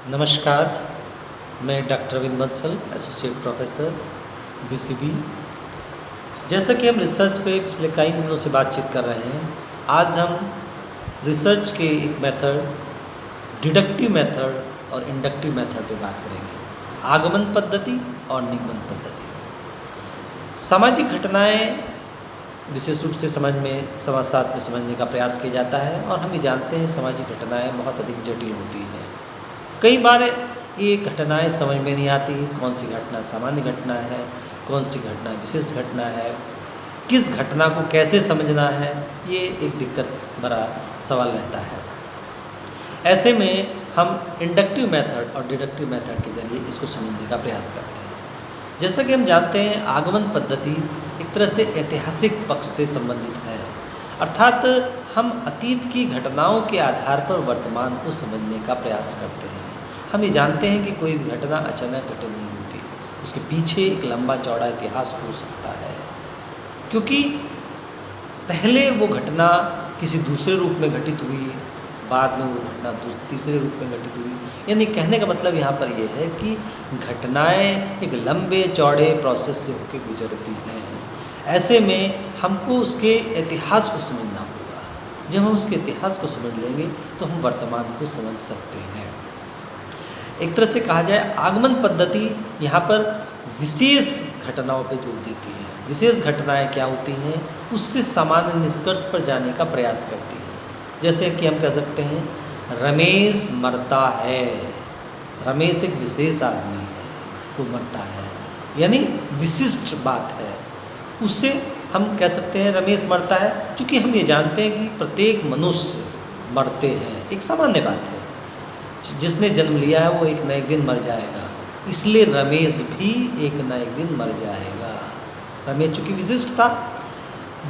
नमस्कार, मैं doctor Arvind Bansal, associate professor BCB. जैसा कि हम रिसर्च पे पिछले कई दिनों से बातचीत कर रहे हैं, आज हम रिसर्च के एक मेथड, डिडक्टिव मेथड और इंडक्टिव मेथड पे बात करेंगे। आगमन पद्धति और निगमन पद्धति। सामाजिक घटनाएं विशेष रूप से समाजशास्त्र में समझने का प्रयास किया जाता है और हम ये जानते हैं सामाजिक घटनाएं बहुत अधिक जटिल होती हैं। कई बार ये घटनाएं समझ में नहीं आती, कौन सी घटना सामान्य घटना है, कौन सी घटना विशिष्ट घटना है, किस घटना को कैसे समझना है, ये एक दिक्कत भरा सवाल रहता है। ऐसे में हम इंडक्टिव मेथड और डिडक्टिव मेथड के जरिए इसको समझने का प्रयास करते हैं। जैसा कि हम जानते हैं, आगमन पद्धति एक तरह से ऐतिहासिक पक्ष से संबंधित है, अर्थात हम अतीत की घटनाओं के आधार पर वर्तमान को समझने का प्रयास करते हैं। हम ये जानते हैं कि कोई भी घटना अचानक घटित नहीं होती, उसके पीछे एक लंबा चौड़ा इतिहास हो सकता है, क्योंकि पहले वो घटना किसी दूसरे रूप में घटित हुई, बाद में वो घटना तीसरे रूप में घटित हुई। यानी कहने का मतलब यहाँ पर ये है कि घटनाएं एक लंबे चौड़े प्रोसेस से होकर गुजरती हैं। ऐसे में हमको उसके इतिहास को समझना होगा। जब हम उसके इतिहास को समझ लेंगे तो हम वर्तमान को समझ सकते हैं। एक तरह से कहा जाए, आगमन पद्धति यहाँ पर विशेष घटनाओं पर जोर देती है। विशेष घटनाएं क्या होती हैं, उससे सामान्य निष्कर्ष पर जाने का प्रयास करती है। जैसे कि हम कह सकते हैं, रमेश मरता है। रमेश एक विशेष आदमी है, वो मरता है, यानी विशिष्ट बात है। उससे हम कह सकते हैं रमेश मरता है, क्योंकि हम ये जानते हैं कि प्रत्येक मनुष्य मरते हैं, एक सामान्य बात है। जिसने जन्म लिया है वो एक न एक दिन मर जाएगा, इसलिए रमेश भी एक न एक दिन मर जाएगा। रमेश चूँकि विशिष्ट था,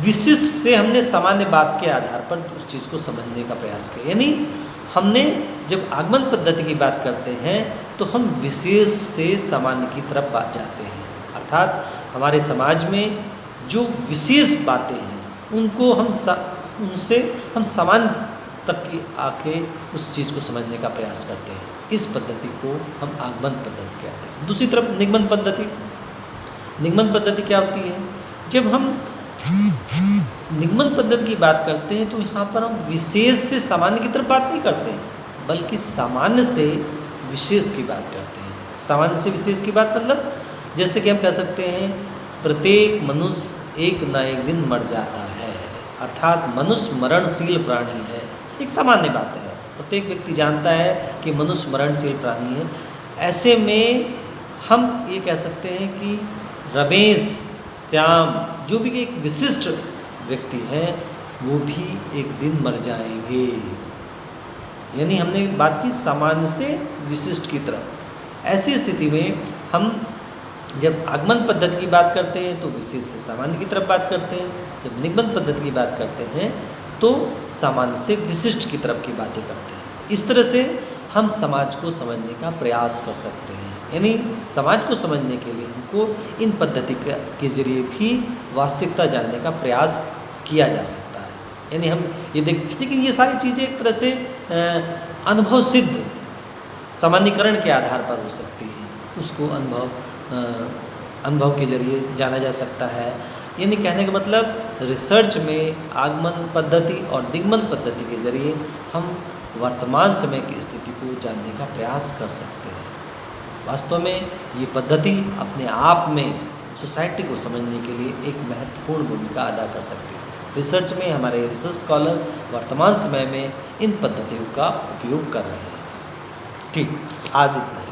विशिष्ट से हमने सामान्य बात के आधार पर उस चीज़ को समझने का प्रयास किया। यानी हमने जब आगमन पद्धति की बात करते हैं तो हम विशेष से सामान्य की तरफ बात जाते हैं, अर्थात हमारे समाज में जो विशेष बातें हैं उनको उनसे हम सामान्य तक की आके उस चीज़ को समझने का प्रयास करते हैं। इस पद्धति को हम आगमन पद्धति कहते हैं। दूसरी तरफ निगमन पद्धति। निगमन पद्धति क्या होती है? जब हम निगमन पद्धति की बात करते हैं तो यहाँ पर हम विशेष से सामान्य की तरफ बात नहीं करते हैं, बल्कि सामान्य से विशेष की बात करते हैं। सामान्य से विशेष की बात मतलब, जैसे कि हम कह सकते हैं, प्रत्येक मनुष्य एक न एक दिन मर जाता है, अर्थात मनुष्य मरणशील प्राणी है। एक सामान्य बात है, प्रत्येक व्यक्ति जानता है कि मनुष्य मरणशील प्राणी है। ऐसे में हम ये कह सकते हैं कि रमेश, श्याम, जो भी एक विशिष्ट व्यक्ति हैं, वो भी एक दिन मर जाएंगे। यानी हमने बात की सामान्य से विशिष्ट की तरफ। ऐसी स्थिति में हम जब आगमन पद्धति की बात करते हैं तो विशेष से सामान्य की तरफ बात करते हैं, जब निगमन पद्धति की बात करते हैं तो सामान्य से विशिष्ट की तरफ की बातें करते हैं। इस तरह से हम समाज को समझने का प्रयास कर सकते हैं। यानी समाज को समझने के लिए हमको इन पद्धति के जरिए भी वास्तविकता जानने का प्रयास किया जा सकता है। यानी हम ये लेकिन ये सारी चीज़ें एक तरह से अनुभव सिद्ध सामान्यकरण के आधार पर हो सकती हैं। उसको अनुभव के जरिए जाना जा सकता है। यानी कहने का मतलब, रिसर्च में आगमन पद्धति और निगमन पद्धति के जरिए हम वर्तमान समय की स्थिति को जानने का प्रयास कर सकते हैं। वास्तव में ये पद्धति अपने आप में सोसाइटी को समझने के लिए एक महत्वपूर्ण भूमिका अदा कर सकती है। रिसर्च में हमारे रिसर्च स्कॉलर वर्तमान समय में इन पद्धतियों का उपयोग कर रहे हैं। ठीक, आज इतना।